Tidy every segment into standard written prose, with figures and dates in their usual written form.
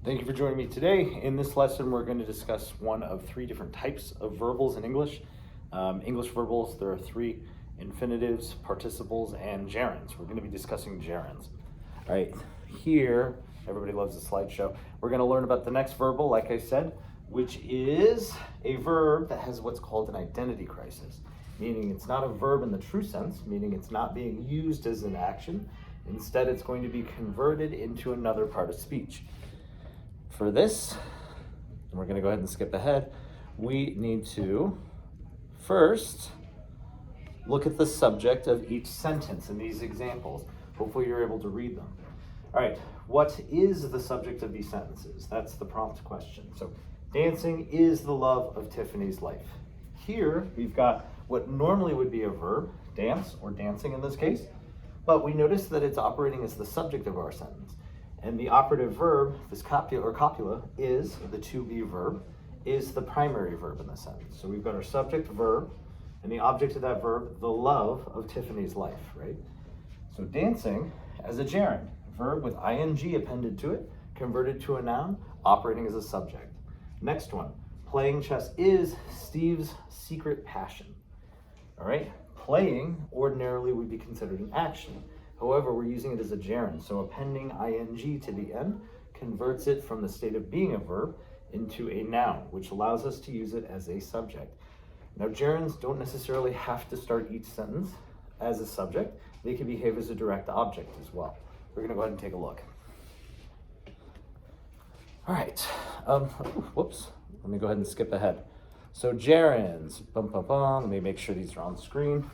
Thank you for joining me today. In this lesson, we're going to discuss one of three different types of verbals in English. English verbals, there are three: infinitives, participles, and gerunds. We're going to be discussing gerunds. All right, here, everybody loves the slideshow. We're going to learn about the next verbal, like I said, which is a verb that has what's called an identity crisis, meaning it's not a verb in the true sense, meaning it's not being used as an action. Instead, it's going to be converted into another part of speech. For this, and we're going to go ahead and skip ahead, we need to first look at the subject of each sentence in these examples. Hopefully you're able to read them. All right, what is the subject of these sentences? That's the prompt question. So, dancing is the love of Tiffany's life. Here, we've got what normally would be a verb, dance, or dancing in this case, but we notice that it's operating as the subject of our sentence. And the operative verb, this copula, is the to be verb, is the primary verb in the sentence. So we've got our subject verb, and the object of that verb, the love of Tiffany's life, right? So dancing as a gerund, verb with ing appended to it, converted to a noun, operating as a subject. Next one, playing chess is Steve's secret passion. All right, playing ordinarily would be considered an action. However, we're using it as a gerund, so appending ing to the end converts it from the state of being a verb into a noun, which allows us to use it as a subject. Now, gerunds don't necessarily have to start each sentence as a subject. They can behave as a direct object as well. We're going to go ahead and take a look. All right. Whoops. Let me go ahead and skip ahead. So gerunds. Let me make sure these are on screen.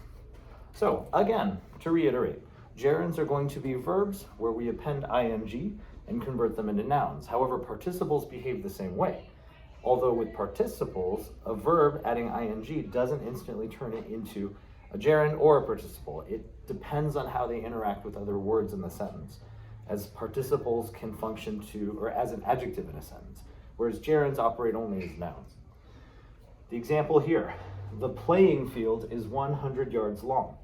So again, to reiterate, gerunds are going to be verbs where we append ing and convert them into nouns. However, participles behave the same way. Although with participles, a verb adding ing doesn't instantly turn it into a gerund or a participle. It depends on how they interact with other words in the sentence, as participles can function or as an adjective in a sentence, whereas gerunds operate only as nouns. The example here, the playing field is 100 yards long.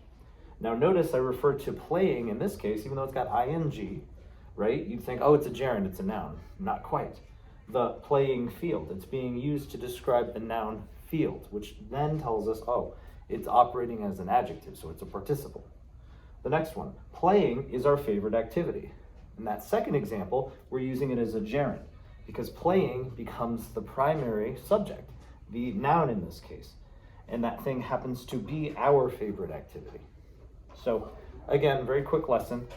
Now notice I refer to playing in this case, even though it's got ing, right? You'd think, oh, it's a gerund, it's a noun. Not quite. The playing field, it's being used to describe the noun field, which then tells us, oh, it's operating as an adjective, so it's a participle. The next one, playing is our favorite activity. In that second example, we're using it as a gerund because playing becomes the primary subject, the noun in this case, and that thing happens to be our favorite activity. So again, very quick lesson.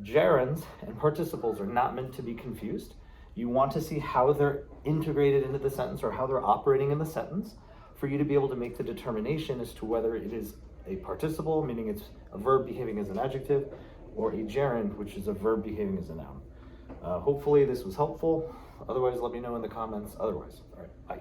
Gerunds and participles are not meant to be confused. You want to see how they're integrated into the sentence or how they're operating in the sentence for you to be able to make the determination as to whether it is a participle, meaning it's a verb behaving as an adjective, or a gerund, which is a verb behaving as a noun. Hopefully this was helpful. Otherwise, let me know in the comments. Otherwise, all right, bye.